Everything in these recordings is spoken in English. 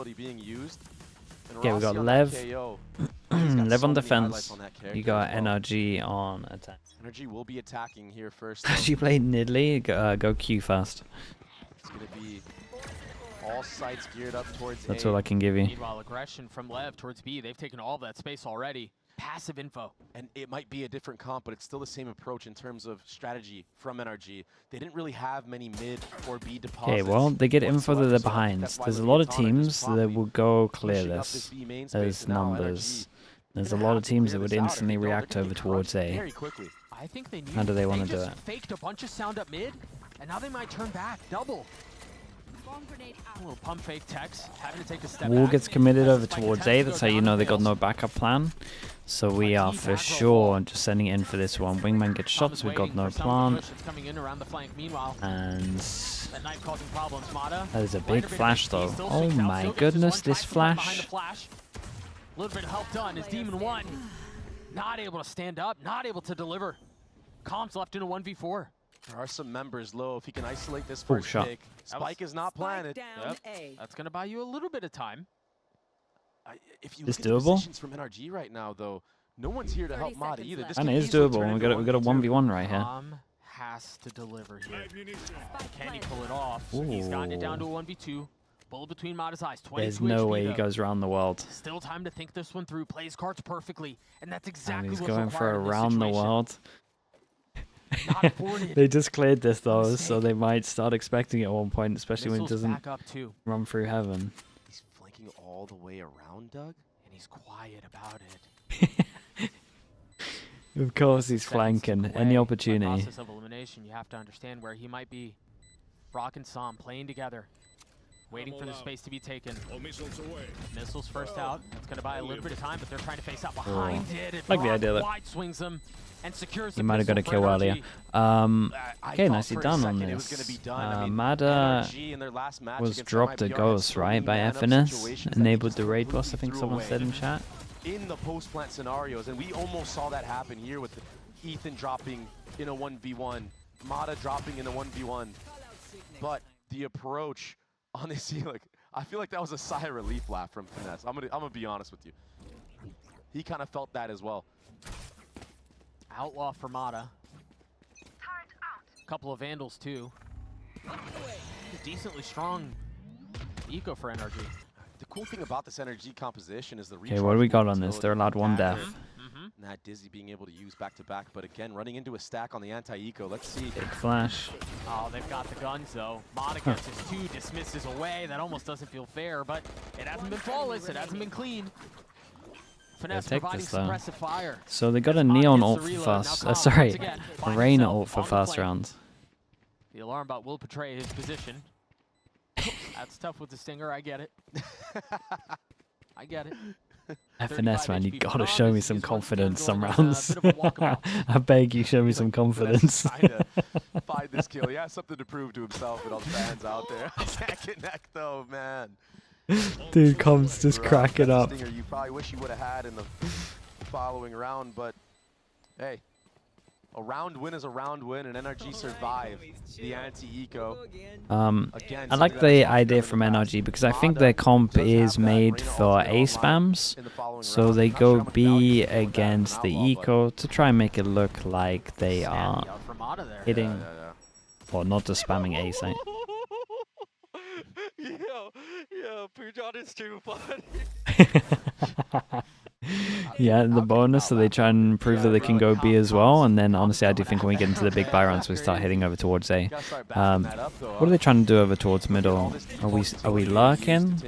ability being used. Okay, we got LEV. LEV on defense. You got NRG on attack. NRG will be attacking here first. She played Nidalee. Go Q fast. It's going to be all sights geared up towards That's A. all I can give you. Meanwhile, aggression from LEV towards B. They've taken all that space already. Passive info. And it might be a different comp, but it's still the same approach in terms of strategy from NRG. They didn't really have many mid or B deposits. Okay, well, they get info that they're behind. There's a lot of teams that will go clear this as numbers. There's a lot of teams that would instantly react over towards A. I think they How do they want to do it? Faked a bunch of sound up mid, and now they might turn back double. A little pump fake Tex, having to take a step Wall back. gets committed over towards A. That's how you know they got no backup plan. So we are for sure just sending it in for this one. Wingman gets shot, so we got no plan. And that is a big flash though. Oh my goodness, this flash. A little bit of help done as Demon 1 not able to stand up, not able to deliver. Comms left in a 1v4. There are some members low. If he can isolate this first pick, Spike is not planted. Yep. That's going to buy you a little bit of time. If you It's look at the doable. positions from NRG right now, though, no one's here to help Mada either. This And could it is easily doable. turn We got into a 1v1 right here. Has to deliver here. Can he pull it off? He's gotten it down to a 1v2. Bullet between Mada's eyes. There's no way he goes around the world. Still time to think this one through. Plays cards perfectly, and that's exactly And he's what's going for required in this around the situation. world. Not afforded. They just cleared this though, so they might start expecting it at one point, especially when it Missiles doesn't back up too. run through heaven. He's flanking all the way around, Doug. And he's quiet about it. Of course he's Seconds flanking away. any By opportunity. process of elimination, you have to understand where he might be. Brock and Sam playing together, waiting for the space to be taken. Missiles first out. That's going to buy a little bit of time, but they're trying to face out behind it. And Like the Brock idea that wide swings them and secures he the might have got a pistol kill for earlier. NRG. Okay, nicely done on this. Mada was dropped a ghost, right, by FNS. Enabled the raid boss, I think someone said in chat. In the post-plant scenarios, and we almost saw that happen here with Ethan dropping in a 1v1, Mada dropping in a 1v1. But the approach, honestly, like, I feel like that was a sigh of relief laugh from Finesse. I'm gonna be honest with you. He kind of felt that as well. Outlaw for Mada. A couple of Vandals too. Decently strong eco for NRG. The cool thing about this NRG composition is the Okay, what do we got on this? They're allowed one death. And that Dizzy being able to use back-to-back, but again, running into a stack on the anti-eco. Let's see. Big flash. Oh, they've got the guns though. Mada gets his two, dismisses away. That almost doesn't feel fair, but it hasn't been flawless. It hasn't been clean. Finesse providing suppressive fire. So they got a Neon ult for fast. Sorry, a Reyna ult for fast rounds. The alarm bot will betray his position. That's tough with the stinger. I get it. I get it. FNS, man, you gotta show me some confidence some rounds. I beg you, show me some confidence. Trying to find this kill. He has something to prove to himself and all the fans out there. Can't connect though, man. Dude, comms just cracking up. Stinger you probably wish you would have had in the following round, but hey, a round win is a round win, and NRG survived the anti-eco. I like the idea from NRG because I think their comp is made for A spams, so they go B against the eco to try and make it look like they are hitting, or not just spamming A site. Yo, Pujon is too funny. Yeah, the bonus, so they try and prove that they can go B as well, and then honestly I do think when we get into the big buy rounds we start hitting over towards A. What are they trying to do over towards middle? Are we lurking?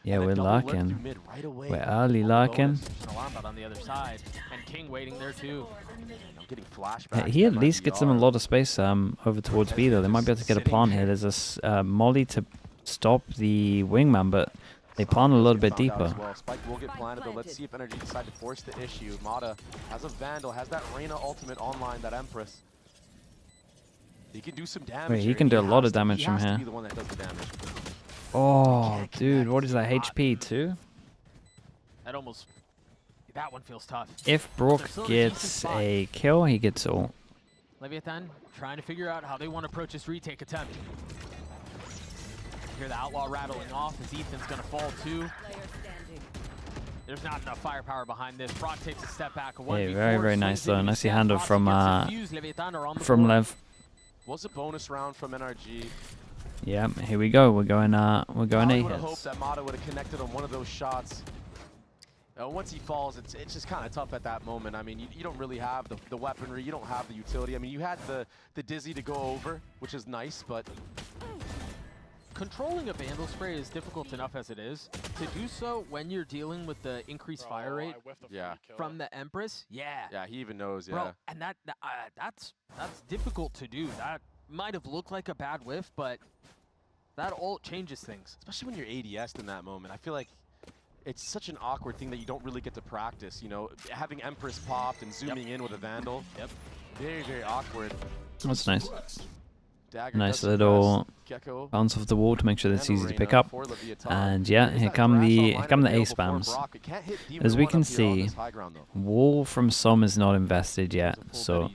Yeah, we're lurking. We're early lurking. He at least gets them a lot of space over towards B though. They might be able to get a plant here. There's a molly to stop the wingman, but they plant a little bit deeper. Spike will get planted, but let's see if NRG decide to force the issue. Mada has a Vandal, has that Reyna ultimate online, that Empress. He can do some damage. Wait, he can do a lot of damage from here. Oh, dude, what is that, HP too? That one feels tough. If Brook gets a kill, he gets ult. Leviathan trying to figure out how they want to approach this retake attempt. Hear the Outlaw rattling off as Ethan's going to fall too. There's not enough firepower behind this. Brock takes a step back. Yeah, very, very nice though. Nicely handled from Lev. Was a bonus round from NRG. Yeah, here we go. We're going A I would have hits. hoped that Mata would have connected on one of those shots. Once he falls, it's just kind of tough at that moment. I mean, you don't really have the weaponry. You don't have the utility. I mean, you had the Dizzy to go over, which is nice, but controlling a Vandal Spray is difficult enough as it is. To do so when you're dealing with the increased fire rate from the Empress, yeah, he even knows, Bro, and that's difficult to do. That might have looked like a bad whiff, but that all changes things. Especially when you're ADS'd in that moment. I feel like it's such an awkward thing that you don't really get to practice, you know? Having Empress popped and zooming in with a Vandal. Very, very awkward. That's nice. Dagger Nice little Gecko. bounce off the wall to make sure that's easy to pick up. And yeah, here come the A spams. As we can see, wall from Som is not invested yet, so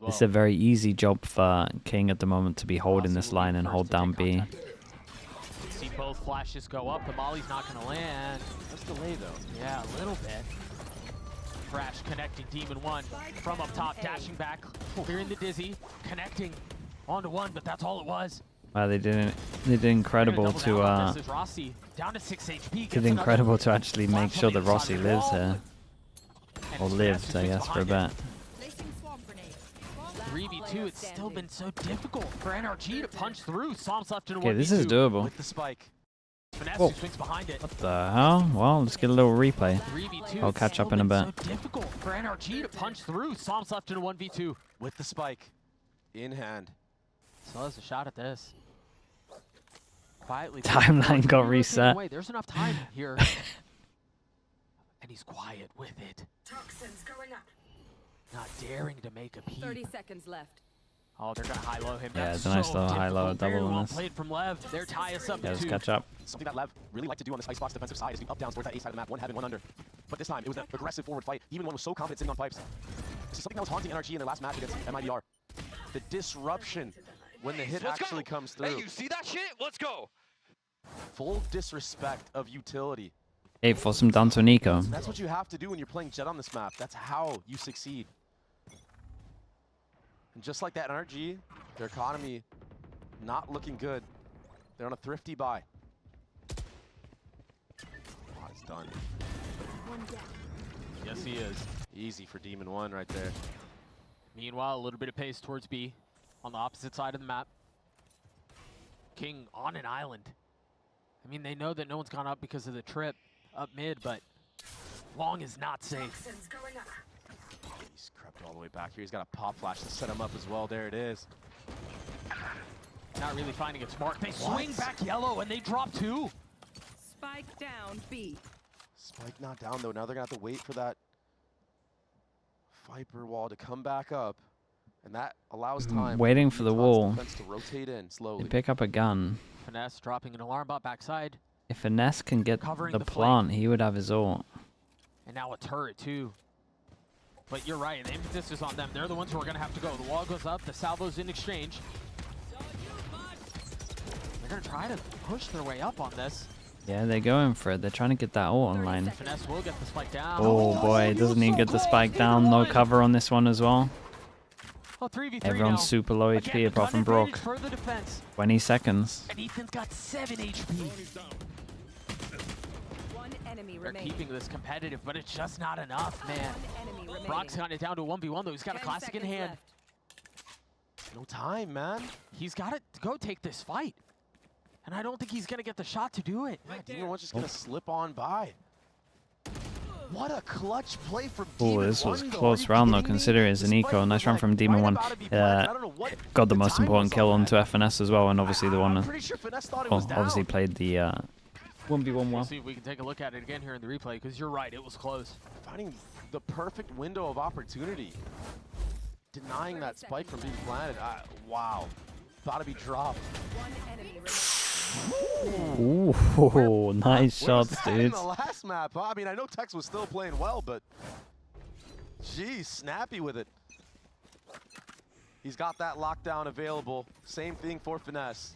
it's a very easy job for King at the moment to be holding this line and hold down B. See both flashes go up. The molly's not going to land. That's delay though. Yeah, a little bit. Crash connecting Demon 1 from up top, dashing back, clearing the Dizzy, connecting onto 1, but that's all it was. Wow, they did incredible to down to 6 HP. did incredible to actually make sure that Rossi lives here, or lived, I guess, for a bit. 3v2, it's still been so difficult for NRG to punch through. Psalm's left in 1v2. Okay, this is doable. With the spike. Finesse who swings behind it. What the hell? Well, let's get a little replay. 3v2, I'll catch up in a bit. So difficult for NRG to punch through. Psalm's left in 1v2. With the spike in hand. So there's a shot at this. Quietly. Timeline got reset. Wait, there's enough time here. And he's quiet with it. Toxins going up. Not daring to make a peep. 30 seconds left. Oh, they're gonna high-low him. Yeah, That's it's a nice so little high-low difficult. Very double on well this. played from Lev. They're tie us up Yeah, let's to 2. catch up. Something that Lev really liked to do on this Icebox defensive side is be up down towards that A side of the map, one heaven, one under. But this time, it was an aggressive forward fight. Even one was so confident sitting on pipes. This is something that was haunting NRG in their last match against MIDR. The disruption when the hit actually comes through. Hey, you see that shit? Let's go. Full disrespect of utility. Hey, force him down to Nico. That's what you have to do when you're playing Jet on this map. That's how you succeed. And just like that, NRG, their economy not looking good. They're on a thrifty buy. Oh, it's done. Yes, he is. Easy for Demon 1 right there. Meanwhile, a little bit of pace towards B on the opposite side of the map. King on an island. I mean, they know that no one's gone up because of the trip up mid, but long is not safe. He's crept all the way back here. He's got a pop flash to set him up as well. There it is. Not really finding its mark. They swing back yellow and they drop 2. Spike down B. Spike not down though. Now they're gonna have to wait for that Viper wall to come back up, and that allows time. Waiting for the wall. Defense to rotate in slowly. They pick up a gun. Finesse dropping an alarm bot backside. If Finesse can get Covering the the plant, he would have his ult. And now a turret too. But you're right, the impetus is on them. They're the ones who are gonna have to go. The wall goes up, the salvo's in exchange. They're gonna try to push their way up on this. Yeah, they're going for it. They're trying to get that ult online. Finesse will get the spike down. Oh boy, doesn't he get the spike down? No cover on this one as well. Oh, 3v3 Everyone's now. super low Again, HP the apart gun from advantage Brook. for the defense. 20 seconds. And Ethan's got 7 HP. One enemy They're remaining. keeping this competitive, but it's just not enough, man. One enemy remaining. Brock's got it down to a 1v1 though. He's got a 10 classic in seconds hand. left. No time, man. He's got to go take this fight. And I don't think he's going to get the shot to do it. Yeah, Demon 1's just gonna slip on by. What a clutch play from Oh, Demon this 1 was though. close Are you round though, kidding me? considering it's an The eco. spike Nice was, round like, from Demon right 1. about to be planted. I don't know what Got the the most time important was kill on onto that. FNS as well, and obviously the one I'm pretty sure Finesse thought it oh, was down. obviously played the 1v1 We'll well. see if we can take a look at it again here in the replay, because you're right, it was close. Finding the perfect window of opportunity. Denying that spike from being planted. Wow. Thought to be dropped. One enemy remaining. Ooh, nice Where was shots, that in dude. the last map, huh? I mean, I know Tex was still playing well, but geez, snappy with it. He's got that lockdown available. Same thing for Finesse.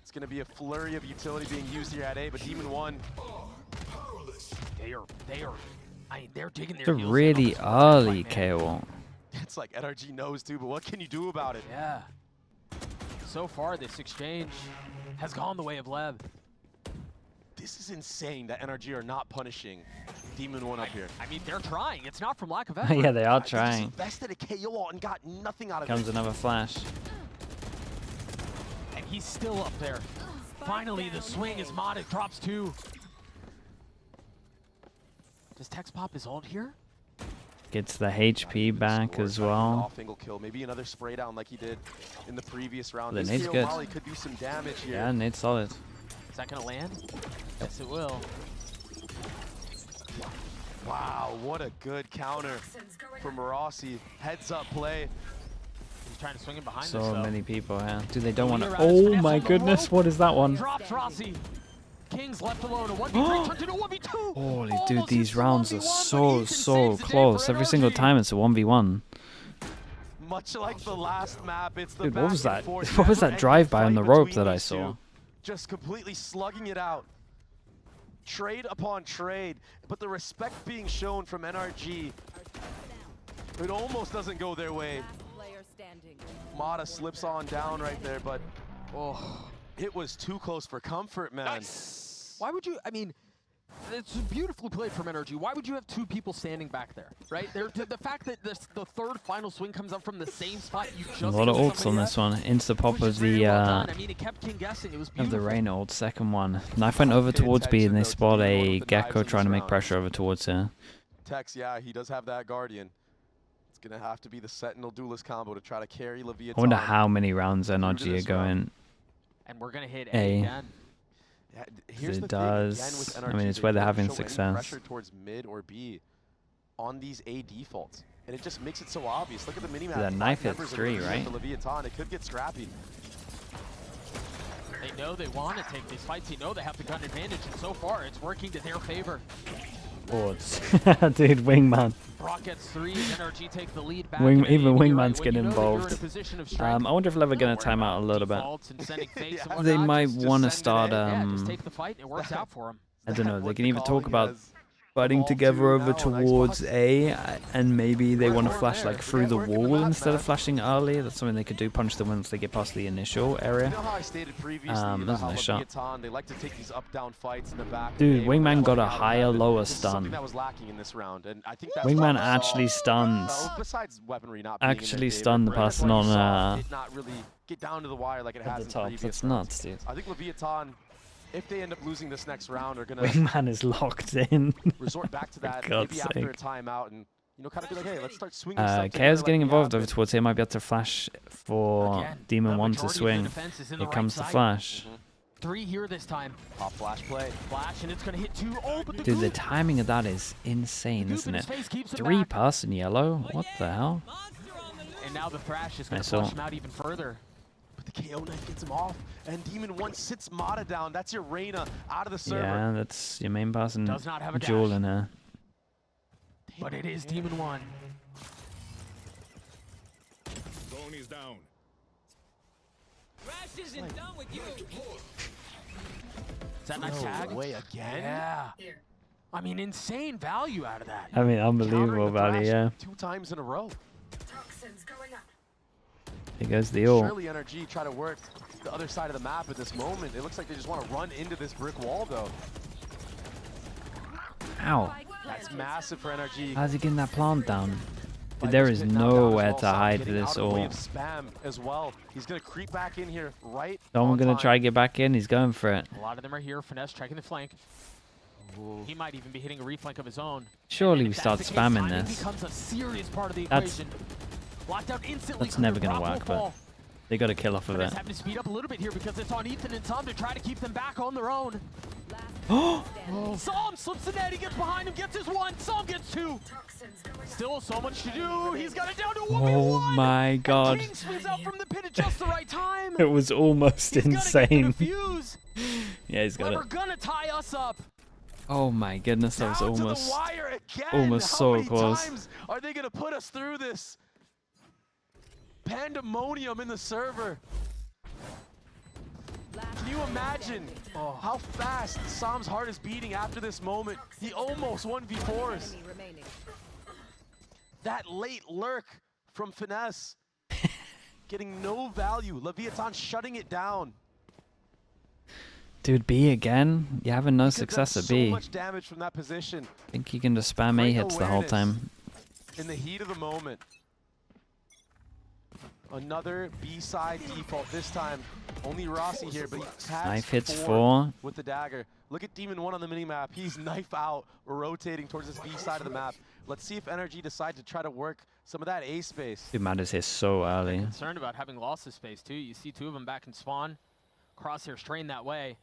It's going to be a flurry of utility being used here at A, but Demon 1. They are, I mean, they're digging their It's a heels in on really this one attack early fight, man. KO. It's like NRG knows too, but what can you do about it? Yeah. So far, this exchange has gone the way of LEV. This is insane that NRG are not punishing Demon 1 up here. I mean, they're trying. It's not from lack of effort. Yeah, they are They just trying. invested a KO ult and got nothing out of Comes it. another flash. And he's still up there. Finally, the swing as Mata drops 2. Does Tex pop his ult here? Gets the HP back as well. Off angle kill, maybe another spray down like he did in the previous round. The This nade's KO good. Molly could do some damage here. Yeah, Nate's solid. Is that gonna land? Yes, it will. Wow, what a good counter from Rossi. Heads up play. He's trying to swing him behind us, So though. many people here. Dude, they don't want to. Leader out his Oh finesse my on the goodness, rope. what is that one? Drops Rossi. King's left alone. A 1v3 turns into a 1v2. Holy Almost dude, these hits the rounds are 1v1, but so, Ethan so saves the day close. for Every single NRG. time it's a 1v1. Much like the last map, it's the Dude, what was back that? and forth, What was that never-ending drive-by on fight the rope between that I these saw? two. Just completely slugging it out. Trade upon trade, but the respect being shown from NRG, it almost doesn't go their way. Last player standing. Mata slips on down right there, but it was too close for comfort, man. Why would you, I mean, it's beautifully played from NRG. Why would you have 2 people standing back there, right? The fact that the third final swing comes up from the same spot you just A lot of killed ults on somebody this at, one. Insta pop which of is very the well done. I mean, it kept King guessing. It was of beautiful. the rain ult. Second one. Knife went over Pay towards B and they attention, though, spot to the one a with the Gecko knives in trying to this make round. pressure over towards her. Tex, yeah, he does have that Guardian. It's going to have to be the Sentinel Duelist combo to try to carry Leviathan. I wonder how many rounds to NRG are this going. round. And we're going to hit A. A again. Yeah, here's it the does. thing, again, with I mean, NRG, it's they where they're don't having show any success. pressure towards mid or B on these A defaults. And it just makes it so obvious. Look at the minimap. That 5 knife hit members of 3, the right? The Leviathan. It could get scrappy. They know they want to take these fights. They know they have the gun advantage. And so far, it's working to their favor. Boards. Dude, Wingman. Brock gets 3. NRG take the lead back. Wing- And even you're right, Wingman's when you getting know that you're in a involved. position of strength, I wonder if Lev are going don't to worry time out about a little bit. defaults and sending fakes and Yeah. They whatnot. might just want to send it start, in. Yeah, just take the fight and it works out for them. I don't know, they What can the either talk calling about has fighting evolved together to over now on towards Icebox. A, and maybe they We're want to more flash there. like through the We're getting the wall map, instead of man. flashing early. That's something they could do, punch them once they get past the initial You area. know how I stated previously There's about how no shot. Leviathan, they like to take these up-down fights in the back. Dude, of the game, Wingman and got they're a out of higher, heaven. lower This is something stun. that was lacking in this round, and I think that's Wingman what we saw. actually stuns. Well, besides weaponry not being in their Actually favor, stunned the right? That's person why you on saw it not really get down to the wire like it at has the in top. previous That's rounds. nuts, dude. I think Leviathan, if they end up losing this next round, are gonna Wingman is locked in. resort back to that God's maybe after a sake. timeout and kind of be like, hey, let's start swinging stuff KO's together getting like we involved have over been. towards here. Might be able to flash for Again, Demon the 1 to majority of swing. their defense is in the Here right comes the side. flash. 3 here this time. Pop flash play. Flash, and it's going to hit 2. Oh, but the Dude, the goop. timing of that is insane, Goop isn't in it? his face keeps him 3 back. person yellow? What the hell? And now the Thrash is going Nice to push ult. him out even further. But the KO knife gets him off, and Demon 1 sits Mata down. That's your Reyna out of the server. Yeah, that's your main person. Does not have a Jewel dash. in her. But it is Demon 1. Zone is down. Rash isn't done with you. Is that nice tag? way again? Yeah. I mean, insane value out of that. I mean, Countering unbelievable the value, Thrash yeah. 2 times in a row. Toxins going up. Here goes the ult. Surely NRG try to work the other side of the map at this moment. It looks like they just want to run into this brick wall, though. Ow. That's massive for NRG. How's he getting that plant down? Dude, Viper's there is pit now down as nowhere well. to Sam hide for getting this out of the way of ult. spam as well. He's gonna creep back in here right Someone on gonna time. try to get back in. He's going for it. A lot of them are here. Finesse checking the flank. He might even be hitting a reflank of his own. Surely And we if start that's the case, spamming timing this. becomes a serious part of the That's- equation. Locked out instantly. that's from never the gonna Bravo work, but ball. They got to kill off of Finesse it. having to speed up a little bit here because it's on Ethan and Tom to try to keep them back on their own. Last player standing. Psalm slips the net. He gets behind him, gets his 1. Psalm gets 2. Toxins going up. Still so much to do. He's got it down to a Oh 1v1. my And god. King swings out from the pit at just the right time. It was almost He's gonna get the insane. defuse. Yeah, he's got We're it. gonna tie us up. Oh my goodness, that was Down to almost... the wire again. almost How so many close. times are they gonna put us through this pandemonium in the server? Last you imagine how fast Sam's heart is beating after this moment? He almost 1v4s. Enemy remaining. That late lurk from Finesse. Getting no value. Leviathan shutting it down. Dude, B again? You having no He could success have at B. so much damage from that position. I think you can just spam A Great hits the whole awareness. time. In the heat of the moment. Another B-side default. This time, only Rossi here, but he has Knife hits 4 4. with the dagger. Look at Demon 1 on the minimap. He's knife out, rotating towards this B side of the map. Let's see if NRG decide to try to work some of that A space. Dude, Matters here so early. Concerned about having lost his space too. You see 2 of them back in spawn. Crosshair's trained that way.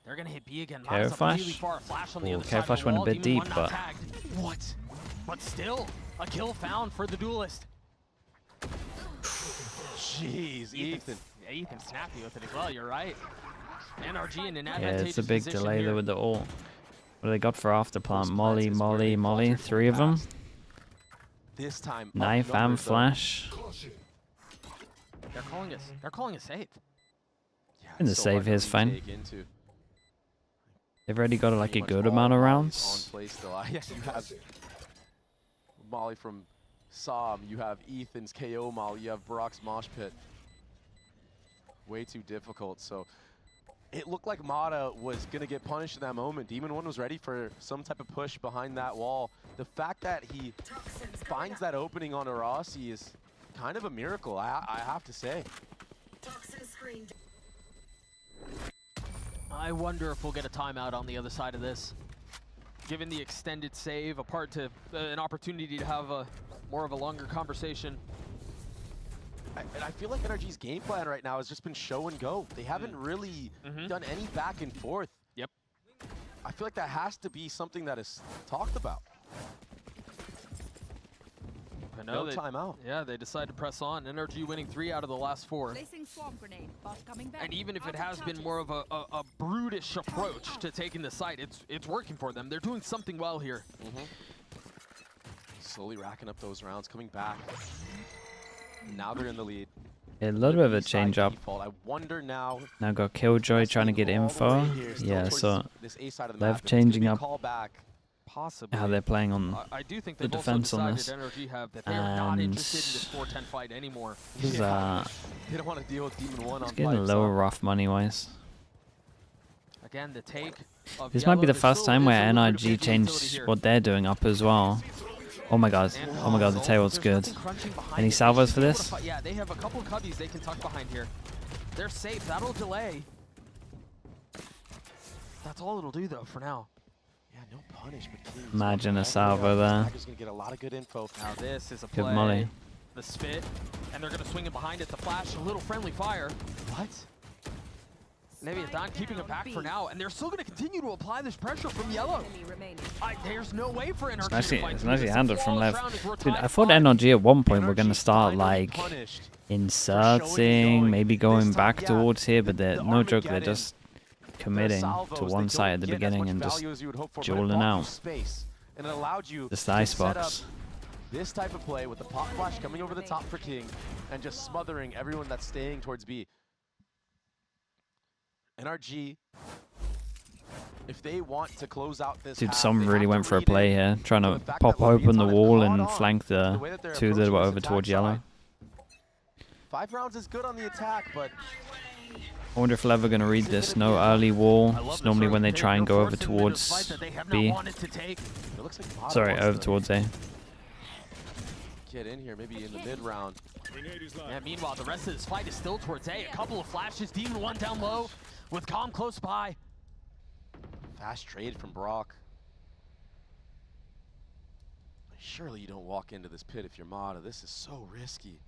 They're gonna hit B again. Care Miles up Flash? really far. Flash on the Ooh, other Care side of Flash the went a wall. bit Demon deep, one not but- tagged. What? But still, a kill found for the duelist. Jeez, Ethan. Yeah, Ethan snappy with it as well. You're right. NRG in an Yeah, advantageous it's a big position delay here. there with the ult. What do they got for after plant? Post Molly, plants is where Molly, they Molly. faltered 3 of them. fast. This time, Knife and outnumbered, though. flash. They're calling a save. Yeah, And the it's so save hard to here is fine. retake into. They've already got like a Pretty much good all amount of Molly's rounds. On play still. Yeah, you have Molly from Sam, you have Ethan's KO Molly, you have Brock's Mosh Pit. Way too difficult, so it looked like Mata was gonna get punished in that moment. Demon 1 was ready for some type of push behind that wall. The fact that he Toxins finds that opening on Arasi is kind of a miracle, I have to say. Toxin screen. I wonder if we'll get a timeout on the other side of this. Given the extended save, an opportunity to have a more of a longer conversation. And I feel like NRG's game plan right now has just been show and go. They haven't really done any back and forth. Yep. I feel like that has to be something that is talked about. I know No timeout. Yeah, they decide to press on. NRG winning 3 out of the last 4. Placing swarm grenade. Bot coming back. And even if it Out of has been charges. more of a brutish approach to taking the site, it's working for them. They're doing something well here. Slowly racking up those rounds, coming back. Now they're in the lead. A little bit of a B-side change up. default. I wonder now. Now got Killjoy trying to get all the info. way here, still Yeah, towards so this A side of the Lev map. If it's gonna changing be up call back. Possibly. how they're playing on. I do think the they've also defense on decided this. NRG have that they are not And interested in this 4-10 fight anymore. This is, They don't want to deal with Demon 1 it's on getting a pipes, little huh? rough money-wise. Again, the take of This might be yellow, the there first still time is where a little bit of NRG utility changed here. what they're doing up as well. Oh my god. And Oh my god, the also, tail's there's good. nothing crunching behind Any it. They salvos should for be able to this? fight- Yeah, they have a couple of cubbies they can tuck behind here. They're safe. That'll delay. That's all it'll do, though, for now. Yeah, no punish, but King's Imagine all a the way salvo up. there. Stagger's gonna get a lot of good info. Now this is a Good play. molly. The spit, and they're going to swing it behind it. The flash, a little friendly fire. What? Maybe it's not keeping it back for now, and they're still going to continue to apply this pressure from yellow. Enemy remaining. There's no way for NRG Nicely, to fight it's through nicely this. handled from Flawless Lev. round as we're Dude, tied I thought 5. NRG at one point were NRG gonna start finally like punished. inserting, going. maybe This going time, back yeah, towards here, but the they're no joke, they're Armageddon, just committing The salvos, to they one don't side at the get as beginning much and just value as you would hope for, but it dueling bought you out. space, and it allowed you Just to the set up Icebox. this type of play with the pop flash coming over the top for King and just smothering everyone that's staying towards B. NRG, if they want to close out this Dude, half, some they really have went to for a read play it. here, trying So to the fact pop that open the Leviathan wall caught and on, flank the way that they're 2 that approaching were this over attack towards yellow. side. 5 rounds is good on the attack, but I wonder if Lev are gonna read this. No early wall. I love It's the normally sort when of they take, try and no go over forcing them into towards fights that they have not B. wanted to take. it looks like Mata Sorry, wants over to towards A. get in here, maybe in the mid round. Grenade is live. Yeah, meanwhile, the rest of this fight is still towards A. A couple of flashes, Demon 1 down low, with Calm close by. Fast trade from Brock. Surely you don't walk into this pit if you're Mata. This is so risky.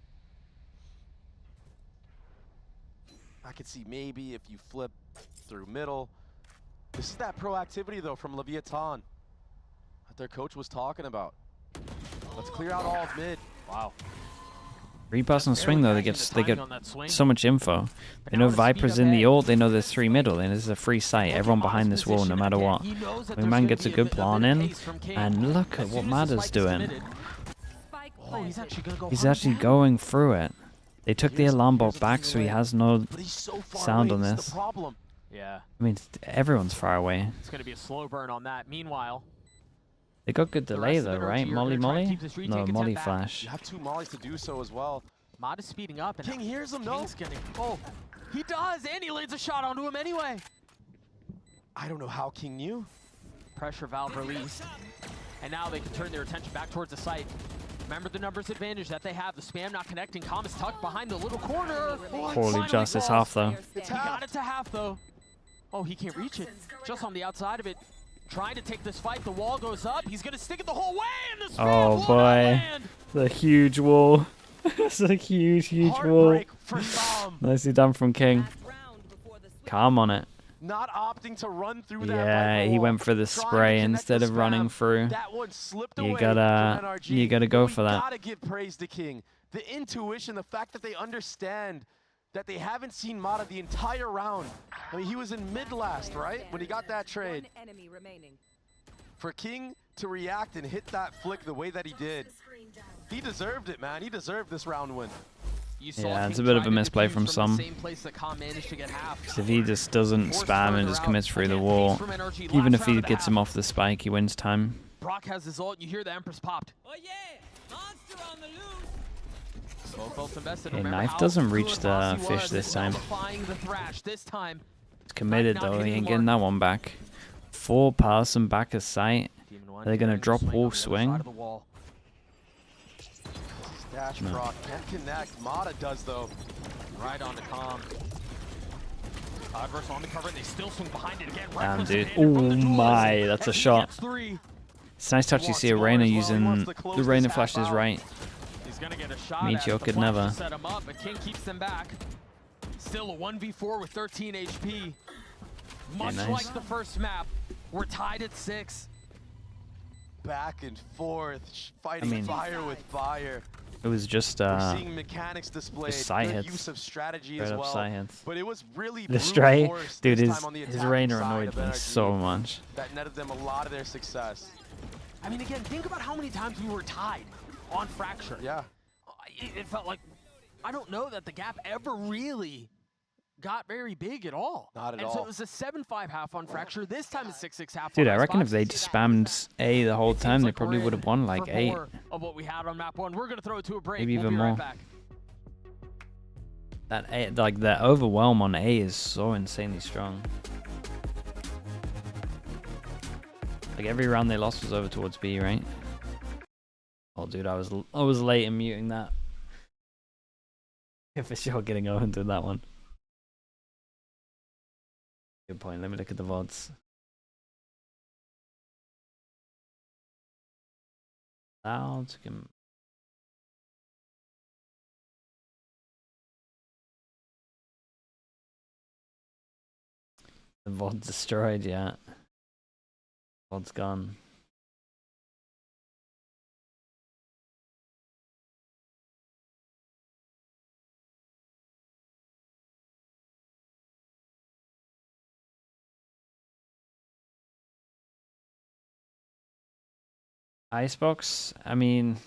I could see maybe if you flip through middle. This is that proactivity though from Leviathan that their coach was talking about. Let's clear out all of mid. Wow. Repass and swing though, they get on that swing. so much info. They know Viper's in the ult, they know there's 3 middle, and this is a free site. Everyone behind this wall, no matter what. Wingman gets a good plan in, and look at what Mada's doing. Spike Oh, he's planted. actually gonna go. He's hunt actually down. going through it. They took the Here's- alarm here's bot the back, thing so he away. has no But he's so far sound away, on this is this. the problem. Yeah, I mean, everyone's far away. it's going to be a slow burn on that. Meanwhile, They got good the delay rest of though, NRG right? are Molly gonna try and Molly? keep this retake No, attempt Molly back. Flash. You have 2 mollies to do so as well. Mod is speeding up, and King hears him, no? King's gonna. Oh, he does, and he lands a shot onto him anyway. I don't know how King knew. Pressure valve released, and now they can turn their attention back towards the site. Remember the numbers advantage that they have. The spam not connecting. Calm is tucked behind the little corner. Poorly Finally just is falls. half though. He got it to half though. Oh, he can't reach it. Just on the outside of it. Trying to take this fight. The wall goes up. He's gonna stick it the whole way, and the spam Oh will not boy. land. The huge wall. It's a huge wall. Heartbreak for some. Nicely done from King. Last round before the switch. Calm on it. Not opting to run through that Yeah, Viper he wall, went for the trying to spray connect instead the of running spam. through. That one slipped You away gotta- from NRG. you gotta go But for we that. gotta give praise to King. The intuition, the fact that they understand that they haven't seen Mata the entire round. I mean, he was in mid last, right? When he got that trade. One enemy remaining. For King to react and hit that flick the way that he did, he deserved it, man. He deserved this round win. You saw Yeah, it's King a bit of trying a to misplay defuse from the some. same place that Calm managed to get half. 'Cause if he just doesn't Forced spam and further just out. commits through the Again, wall, pace from NRG. even Last if he round of the gets him half. off the spike, he wins time. Brock has his ult. You hear the Empress popped. Oh yeah, monster on the loose. Both ults invested. Okay, Remember Knife how doesn't cool reach and the bossy fish was, this time. nullifying the Thrash this time. He's committed Not though, he hitting ain't the getting mark. that one back. 4 pass and back of sight. Demon one Are they gonna getting the drop swing wall on the other swing? side of the wall. Dash No. Brock can't connect. Mata does though. Right on the Calm. Adverse on the cover, and they still swing behind it again. Damn, Reckless dude. abandon from the Oh duelist, my, that's a and he shot. gets 3. It's nice to actually see a Wants more Reyna as well. He using wants to the close Reyna this half flashes out. right. He's gonna get a shot Meteor at it. The could flash never. to set him up, but King keeps them back. Still a 1v4 with 13 HP. Much nice. like the first map, we're tied at 6. Back and forth, fighting mean- fire with fire. It was just We're seeing mechanics displayed, sight good hits. use of strategy straight as up well. sight hits. But it was really The brute stray, force dude, this his time on the his attacking Reyna side annoyed of me NRG. so much. That netted them a lot of their success. I mean, again, think about how many times we were tied on Fracture. Yeah. It felt like, I don't know that the gap ever really got very big at all. Not at and so all. it was a 7-5 half on Fracture. This time it's 6-6 half Dude, on I reckon if Icebox. they just spammed A the whole It time, seems they like probably we're would have in won like for 8. more of what we had on map 1. We're going to throw it to a break. Maybe We'll even be right more. back. That A, like the overwhelm on A is so insanely strong. Like every round they lost was over towards B, right? Oh, dude, I was late in muting that. For sure, getting owned in that one. Good point. Let me look at the VODs. Loud. The VOD destroyed, yeah. VOD's gone. Icebox, I mean,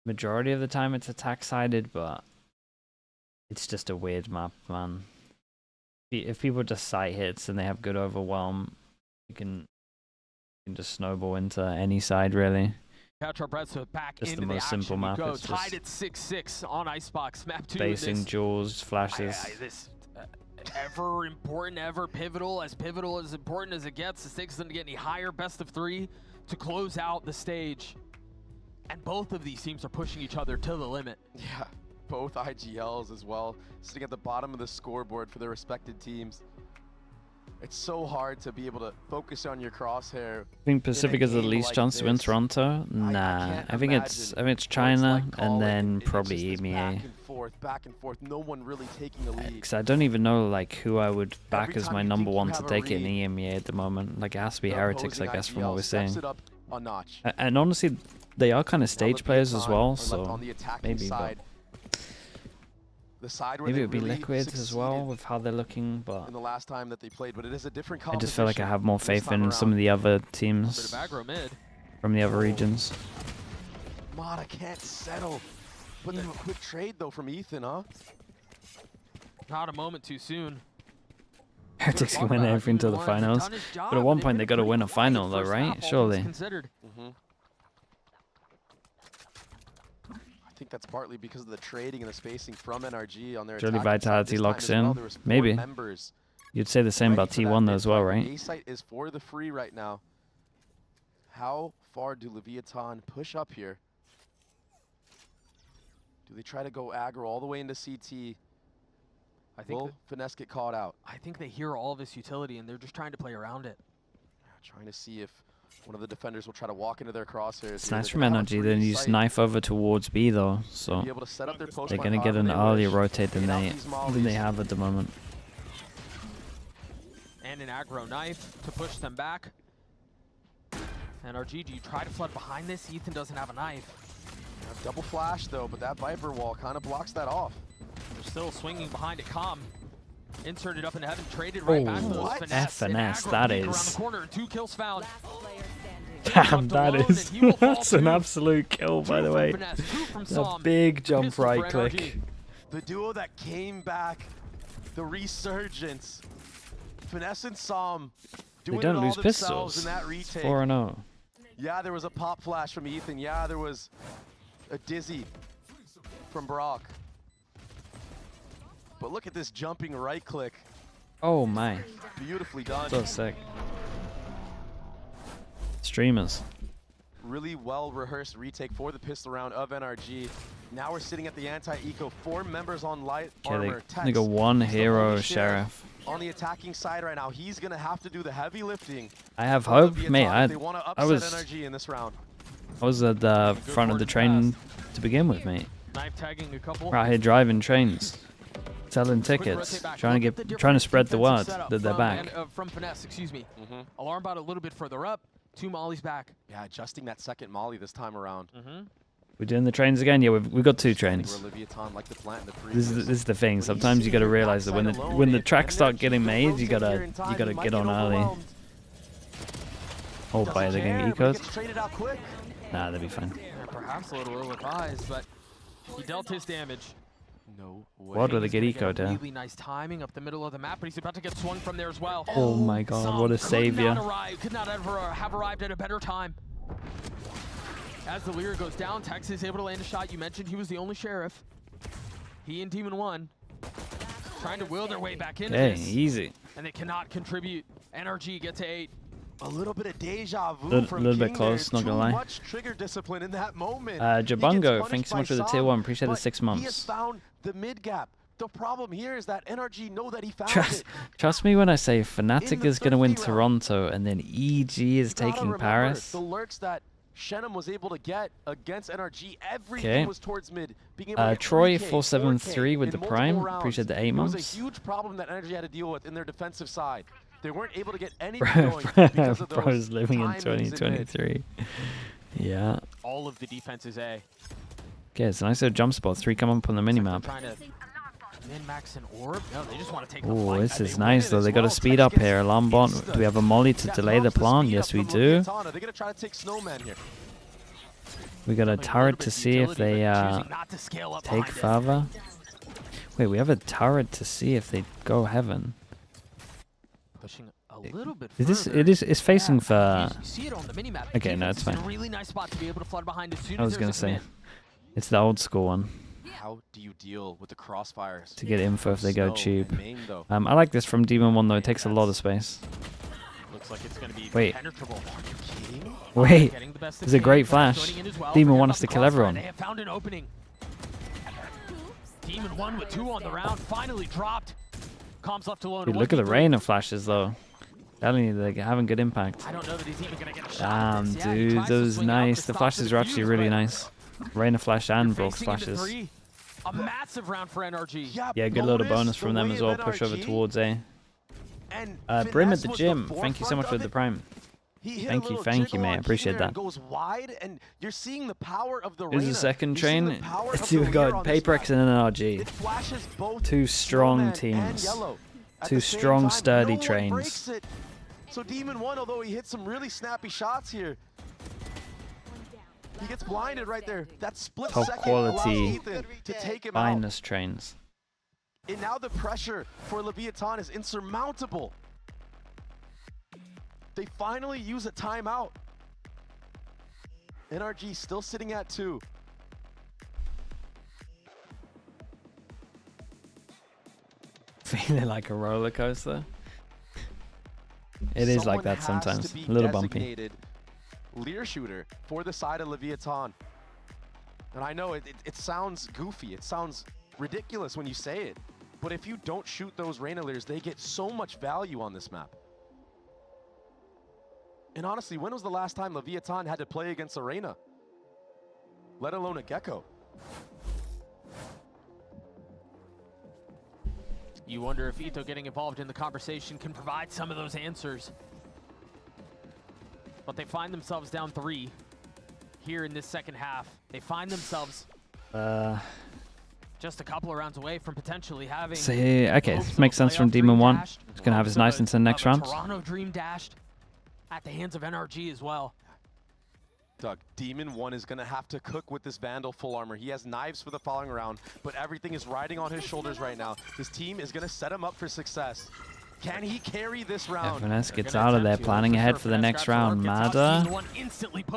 majority of the time it's attack sided, but it's just a weird map, man. If people just sight hits and they have good overwhelm, you can just snowball into any side, really. Catch our breaths, so back Just the into the most action simple we map, go. it's Tied just at 6-6 on Icebox. Map 2 Basing, this. jewels, flashes. This ever important, ever pivotal, as important as it gets. The stakes doesn't get any higher. Best of 3 to close out the stage. And both of these teams are pushing each other to the limit. Yeah, both IGLs as well, sitting at the bottom of the scoreboard for their respected teams. It's so hard to be able to focus on your crosshair. I think Pacific is the game least like chance to win this, Toronto. Nah, can't I think it's China and then probably EMEA. Back and forth, no one really taking the lead. Because I don't even know like who I would back Every as time my you number think you one to have a take it in read, EMEA at the moment. Like it has to be The Heretics, I opposing guess, from what IGL we're steps seeing. it up a notch. And honestly, they are kind of Now the stage players as Beacon well, are left so on the attacking maybe, but side. The side where maybe they it would be really Liquid as well succeeded with how they're looking. in But the last time that they played, but it is a different I competition. just feel like I have more this faith time in some around. of the other Bit teams of aggro mid. from the other regions. Mata can't settle. But then a quick trade though from Ethan, huh? Not a moment too soon. Heretics can win everything until the finals. But at one point they got to win a final though, right? Surely. I think that's partly because of the trading and the spacing from NRG on their Surely attacking side. Vitality This time locks as well, in. there was 4 Maybe. members You'd say the same ready about for that T1 though as well, mid-fight. right? A site is for the free right now. How far do Leviathan push up here? Do they try to go aggro all the way into CT? I think Will Finesse get caught out? I think they hear all of his utility and they're just trying to play around it. Trying to see if one of the defenders will try to walk into their crosshairs. It's here. nice They're from gonna have a NRG. Then free you site. knife over towards B though, so Be able to set up their post they're point gonna get however an they earlier wish. rotate than Get out they these mollies. have at the moment. And an aggro knife to push them back. NRG, do you try to flood behind this? Ethan doesn't have a knife. Double flash though, but that Viper wall kind of blocks that off. They're still swinging behind it. Calm. Inserted up into heaven, traded right back to those what? finesse. And Finesse, aggro that peek around is. the corner. 2 kills found. Last player standing. Damn, that Alone, is and he will fall that's an too. absolute kill, by 2 the from way. Finesse, 2 from A Psalm. big jump Pistol right for click. NRG. The duo that came back, the resurgence. Finesse and Psalm They doing don't it all lose themselves pistols. in that It's retake. 4-0. Yeah, there was a pop flash from Ethan. Yeah, there was a dizzy from Brock. But look at this jumping right click. Oh my, Beautifully done. so sick. Streamers. Really well rehearsed retake for the pistol round of NRG. Now we're sitting at the anti-eco. 4 members on light Okay, armor. they got one He's the hero only sheriff. on the attacking side right now. He's gonna have to do the heavy lifting. I have for hope, Leviathan mate. if they wanna upset was NRG in this round. I was at the front of the forward train pass. to begin with, mate. Knife tagging a couple. Right here driving trains, selling Quick tickets, rotate back. trying to Look at the trying to different spread the word defensive setup that they're from back. from Finesse, excuse me. Mm-hmm. Alarm bot a little bit further up. 2 mollies back. Yeah, adjusting that second molly this time around. We're doing the trains again. Yeah, we've got 2 trains. Where Leviathan like to plant in the This previous. is the thing. Sometimes you gotta realize that when the tracks start getting made, you gotta get on early. Oh, by they're getting ecos. Traded out quick. Nah, they'll be fine. Yeah, perhaps a little ill-advised, but he dealt his damage. No way. What do they He's get gonna ecoed a there? really nice timing up the middle of the map, but he's about to get swung from there as well. Oh my god, Psalm what a could savior. not arrive, could not ever have arrived at a better time. As the Lear goes down, Tex is able to land a shot. You mentioned he was the only sheriff. He and Demon 1 trying to will their way back into Okay, this, easy. and they cannot contribute. NRG get to 8. A little bit of deja vu Little from bit King close, there. not gonna lie. Too much trigger discipline in that moment. He gets Jabungo, punished thank you so by much for the tier Psalm, 1. Appreciate the but 6 He has months. found the mid gap. The problem here is that NRG know that he found Trust, it. trust me when I say Fnatic the is gonna win 30 round. Toronto, and then EG is You gotta taking remember, Paris. The lurks that Shenum was able to get against NRG, everything Okay. was towards mid. Being able to get Troy 3K, 473 with in the multiple prime. rounds. Appreciate the 8 It was months. a huge problem that NRG had to deal with in their defensive side. They weren't able to get anything Bro, going because of those bro's living in timings mid. 2023. Yeah. All of the defense is A. Okay, it's a nice little jump spot. 3 come up on the They're minimap. trying to min-max an orb. No, they just want to take the Oh, fight. this and is they nice win though. as They got to well. speed Tex up gets here. Alarm bot. insta. Do we have a molly to That delay the loves plant? speed Yes, up we from do. Leviathan. They're gonna try to take Snowman here. We got a Having little turret bit to of see if utility, they but choosing not to scale up take behind it. further. Wait, we have a turret to see if they go heaven. Pushing a little bit Is this? further. It's facing for. You see it on the minimap. Okay, no, Defense it's is in fine. a really nice spot to be able to flood behind as soon I as was gonna there's a say, commit. it's the old school one How do you deal with the crossfires? to get info if they go Snow cheap. and Main, though. I like this from Demon 1 though. It takes a lot of space. Looks like it's going to be Wait. penetrable. Kidding? Wait, Getting the best there's a of great Flash flash. joining in as well. Demon Forget want about us to the kill crossfire. everyone. They have found an opening. Demon 1 with 2 on the round. Finally dropped. Comms left alone. Dude, to look at the 1v3. rain of flashes though. Telling you they're having good impact. I don't know that he's even going to get a shot at Damn, this. Yeah, he dude, tries to those swing out nice. to The stop flashes are actually defuse, really but nice. Rain of flash and you're bulk facing into flashes. 3. A massive round for NRG. Yeah, good little bonus the from them way as of well. Push over NRG, towards A. and Brim at Finesse the was gym. Thank you so forefront much for of the it. prime. He hit a Thank you, little mate. jiggle I on appreciate King there that. and goes wide, and you're seeing the power of the Here's the Reyna. second You're seeing train. the power of We've the Lear got on this Paperex map. and NRG. It flashes both Two strong Snowman and teams. Yellow at Two the same strong, time. sturdy No one trains. breaks it. So Demon 1, although he hit some really snappy shots here, he gets blinded right there. That split Top second quality allows Ethan to take him out. Finest trains. And now the pressure for Leviathan is insurmountable. They finally use a timeout. NRG still sitting at 2. Feeling like a roller coaster. It is like that sometimes. A little bumpy. Leer shooter for the side of Leviathan. And I know it sounds goofy. It sounds ridiculous when you say it. But if you don't shoot those Reyna Leers, they get so much value on this map. And honestly, when was the last time Leviathan had to play against a Reyna? Let alone a Gecko. You wonder if Ito getting involved in the conversation can provide some of those answers. But they find themselves down 3 here in this second half. They find themselves just a couple of rounds away from potentially having... Okay, this makes sense from Demon 1. He's going to have his nice into the next round. Toronto Dream dashed at the hands of NRG as well. Doug, Demon 1 is going to have to cook with this Vandal full armor. He has knives for the following round, but everything is riding on his shoulders right now. His team is going to set him up for success. Can he carry this round? FNS gets out of there, planning ahead for the next round. Mada.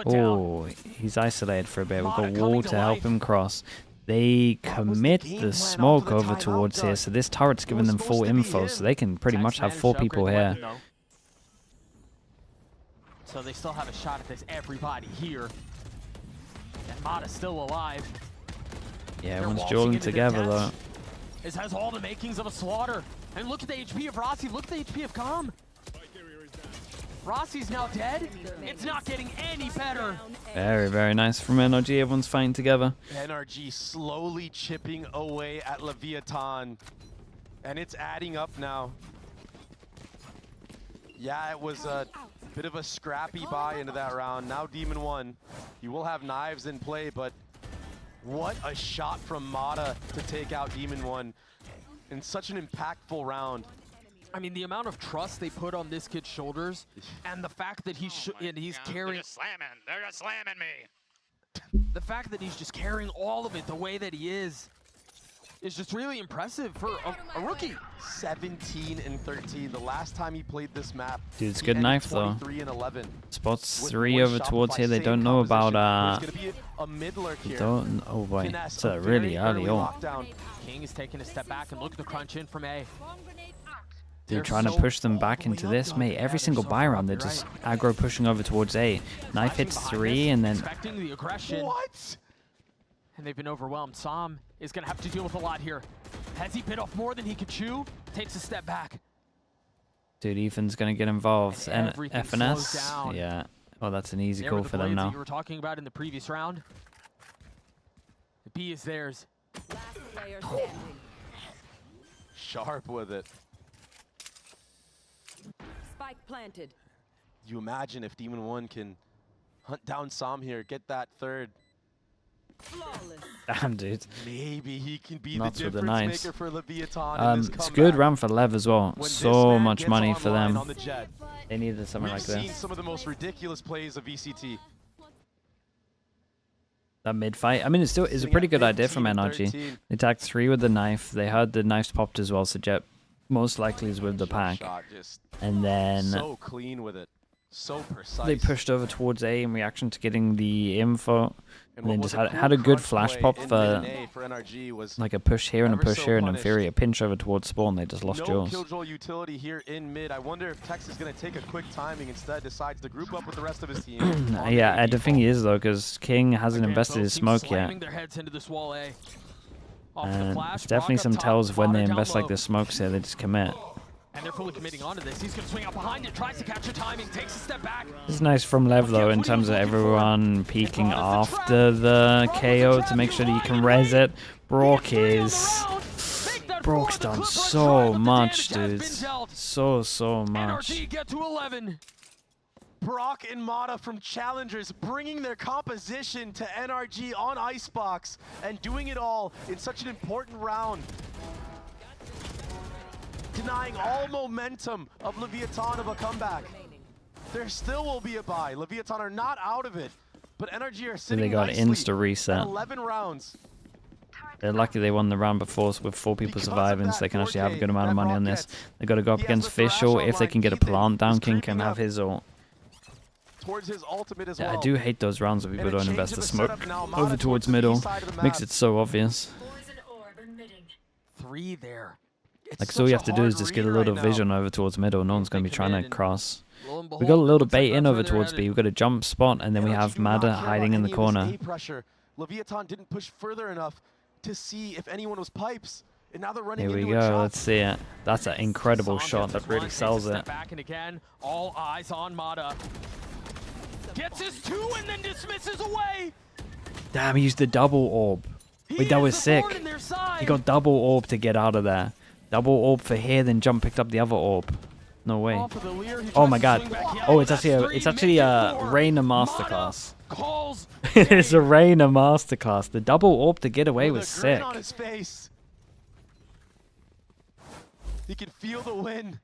Oh, he's isolated for a bit. We've got Wall to help him cross. They commit the smoke over towards here, so this turret's giving them full info, so they can pretty much have 4 people here. So they still have a shot at this. Everybody here. And Mada's still alive. Yeah, everyone's dueling together though. This has all the makings of a slaughter. And look at the HP of Rossi. Look at the HP of Calm. Rossi's now dead. It's not getting any better. Very, very nice from NRG. Everyone's fighting together. NRG slowly chipping away at Leviathan. And it's adding up now. Yeah, it was a bit of a scrappy buy into that round. Now Demon 1, you will have knives in play, but what a shot from Mada to take out Demon 1 in such an impactful round. I mean, the amount of trust they put on this kid's shoulders, and the fact that he's carrying... They're just slamming me. The fact that he's just carrying all of it the way that he is just really impressive for a rookie. 17 and 13. The last time he played this map, dude, it's good knife though. 23 and 11. Spots 3 over towards here. They don't know about a mid lurk here. Don't. Oh boy, it's a really early ult. King is taking a step back and look at the crunch in from A. They're trying to push them back into this, mate. Every single buy round, they're just aggro pushing over towards A. Knife hits 3 and then... Expecting the aggression. What? And they've been overwhelmed. Sam is going to have to deal with a lot here. Has he bit off more than he could chew? Takes a step back. Dude, Ethan's going to get involved. And FNS? Yeah. Oh, that's an easy call for them now. You were talking about in the previous round. The B is theirs. Last player standing. Sharp with it. Spike planted. You imagine if Demon 1 can hunt down Sam here, get that third. Flawless. Damn, dude. Maybe he can be Nuts the with the difference knives. maker for Leviathan. It's a good round for LEV as well. When So much money for them. On the jet. They needed something like We've seen this. some of the most ridiculous plays of VCT. That mid fight. I mean, it's a pretty good idea from NRG. They attacked 3 with the knife. They heard the knives popped as well, so Jet most likely is with the pack. And then so clean with it. So precise. they pushed over towards A in reaction to getting the info. And then just had a good flash pop for NRG was like a push here and a push here and in theory a pinch over towards spawn. They just lost no Jules. Killjoy utility here in mid. I wonder if Tex is going to take a quick timing instead, decides to group up with the rest of his team. Yeah, the thing is though, because King hasn't invested his smoke yet. Their heads into this wall A. And it's definitely some tells of when they invest like the smokes here, they just commit. And they're fully committing onto this. He's going to swing out behind it, tries to catch a timing, takes a step back. This is nice from Lev though, in terms of everyone peeking after the KO to make sure that you can res it. Brock's done so much, dude. So much. NRG get to 11. Brock and Mata from Challengers bringing their composition to NRG on Icebox and doing it all in such an important round. Denying all momentum of Leviathan of a comeback. There still will be a bye. Leviathan are not out of it, but NRG are sitting They got nicely insta reset. at 11 rounds. They're lucky they won the round before with 4 people surviving, so they can actually have a good amount of money on this. They've got to go up against Fischl. If they can get a plant down, King can have his ult. Towards his ultimate as Yeah, well. I do hate those rounds where people don't invest the smoke now, over Mata towards the middle. east side of the Makes map. it so obvious. 3 there. Like, so all you have to do is just get a little vision over towards middle. No one's going to be trying to cross. We got a little bait in over towards B. We've got a jump spot, and then we have Mada hiding in the corner. Leviathan didn't push further enough to see if anyone was pipes. And now they're running Here we into a go. chop. Let's see it. That's an incredible Sam shot gets that one, really takes a sells step it. Back and again, all eyes on Mata. Gets his 2 and then dismisses away. Damn, he used the double orb. Wait, that was sick. He got double orb to get out of there. Double orb for here, then jump picked up the other orb. No way. Oh my god. Oh, it's actually a Reyna masterclass. It's a Reyna masterclass. The double orb to get away was sick. On his face. He can feel the wind.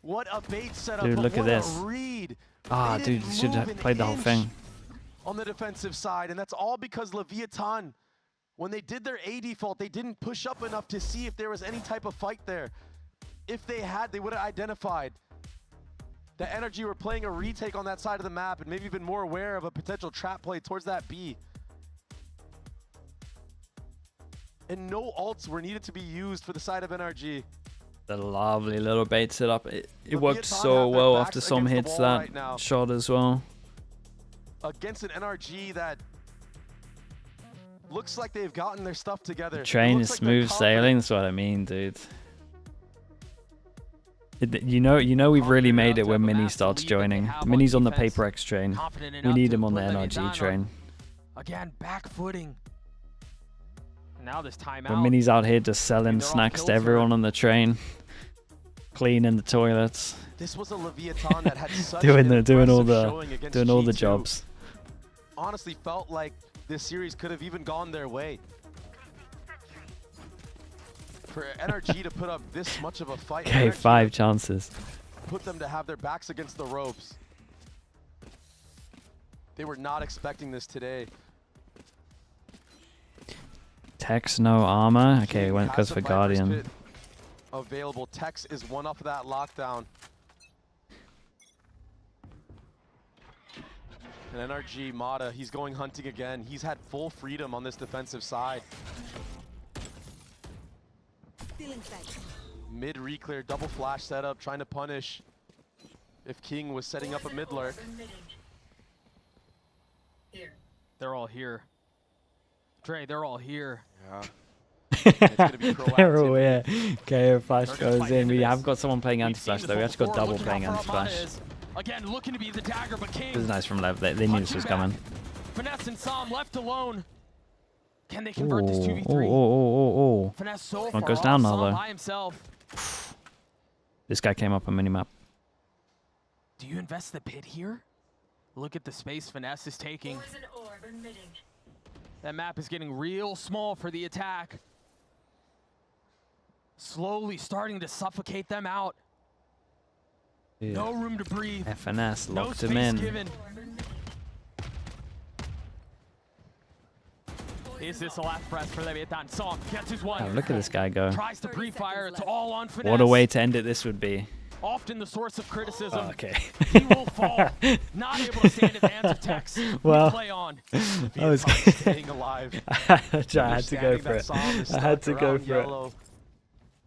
What a bait setup. Dude, but look at what a this. read. Ah, They dude, didn't should move have an played the whole inch thing. on the defensive side, and that's all because Leviathan, when they did their A default, they didn't push up enough to see if there was any type of fight there. If they had, they would have identified the NRG were playing a retake on that side of the map and maybe been more aware of a potential trap play towards that B. And no ults were needed to be used for the side of NRG. The lovely little bait setup. It Leviathan worked so have their well backs after Som against the hits wall that right now. shot as well. Against an NRG that looks like they've gotten their stuff together. It Train looks is like they're smooth confident. sailing. That's what I mean, dude. You know we've really made it when Mini starts joining. Mini's on the Paper X train. We need him on the NRG train. Again, back footing. Now this timeout. When Mini's out here just selling they're all snacks to killed everyone for- on the train, cleaning the toilets, This was a Leviathan that had such doing an all impressive the showing against doing all the G2. jobs. Honestly, felt like this series could have even gone their way. For NRG to put up this much of a fight, Okay, NRG 5 chances. put them to have their backs against the ropes. They were not expecting this today. Tex no armor. Okay, King when it has goes the for Viper's Guardian. Pit available. Tex is one off of that lockdown. And NRG Mata, he's going hunting again. He's had full freedom on this defensive side. Mid re-clear, double flash setup, trying to punish if King was setting up a mid lurk. They're all here. Dre, they're all here. Yeah. It's gonna be They're proactive. aware. KO flash They're gonna goes fight in. into We this. have got someone playing We've anti-flash seen though. We this actually got before. double Looking playing how far Amada anti-flash. is. Again, looking to be the dagger, but King. This is nice from Lev. They knew this was coming. Finesse and Som left alone. Can they convert this Oh, 2v3? oh. Finesse so One far goes off, down now, Som though. by himself. This guy came up on minimap. Do you invest the pit here? Look at the space Finesse is taking. That map is getting real small for the attack. Slowly starting to suffocate them out. Yeah. No room to breathe. FNS No locked space him in. given. Is this the last press for Leviathan? Som gets his one. Oh, look at this guy go. Tries to pre-fire. It's all on Finesse. What a way to end it this would be. Often the source of criticism. Oh, okay. He will fall. Not able to stand at the hands of Tex. Well, We play on. that was Staying alive. I had to go for it. I had to go for it.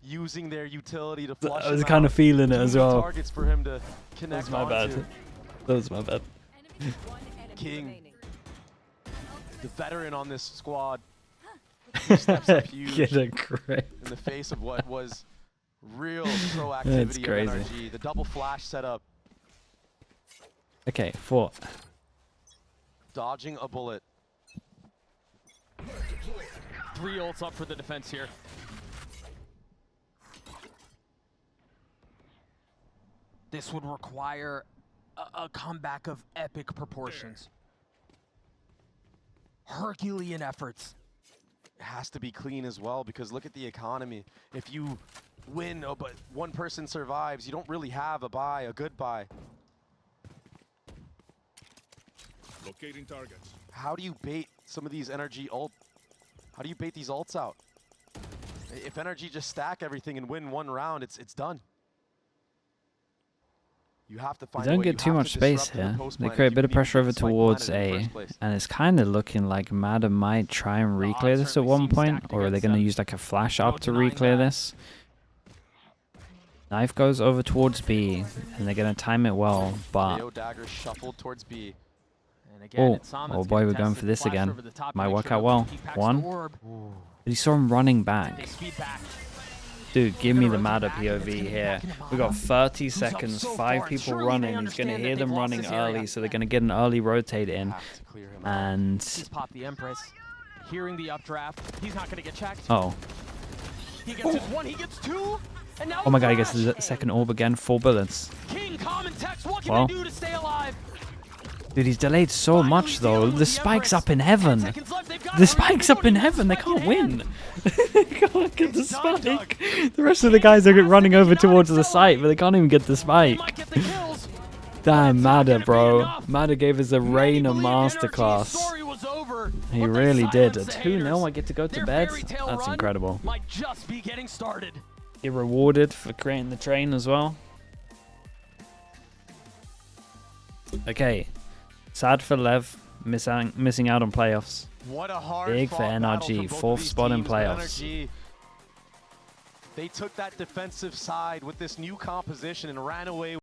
Using their utility to flush I was him kind of out. feeling it Too as many well. targets for him to That connect was my onto. bad. That was my bad. King. The veteran on this squad. He steps up huge Get a great. in the face of what was real proactivity of crazy. NRG. The double flash setup, Okay, 4. dodging a bullet. 3 ults up for the defense here. This would require a comeback of epic proportions. Herculean efforts. It has to be clean as well because look at the economy. If you win, oh, but one person survives, you don't really have a buy, a good buy. Locating targets. How do you bait some of these NRG ult How do you bait these ults out? If NRG just stack everything and win one round, it's done. You have to They find. don't get too much space here. They create a bit of pressure over towards A, and it's kind of looking like Mada might try and reclear this at one point, or are they going to use like a flash up to reclear this? Knife goes over towards B, and they're going to time it well, but... Dagger shuffled towards B. And again, Oh boy, we're going for this again. Might work out well. One. But he saw him running back. Dude, give me the Mada POV here. We got 30 seconds, 5 people running. He's going to hear them running early, so they're going to get an early rotate in. And... He's popped the Empress. Hearing the updraft. He's not going to get checked. Oh. He gets his one, he gets two. And now Oh my god, he gets the second orb again. 4 bullets. King, common text, what can they do to stay alive? Dude, he's delayed so much though. The spike's up in heaven. The spike's up in heaven. They can't win. They can't get the spike. The rest of the guys are running over towards the site, but they can't even get the spike. Damn, Mada, bro. Mada gave us a Reina masterclass. He really did. A 2-0, I get to go to bed. That's incredible. Get rewarded for creating the train as well. Okay. Sad for LEV, missing out on playoffs. What a hard Big for NRG, 4th spot in playoffs. NRG, they took that defensive side with this new composition and ran away.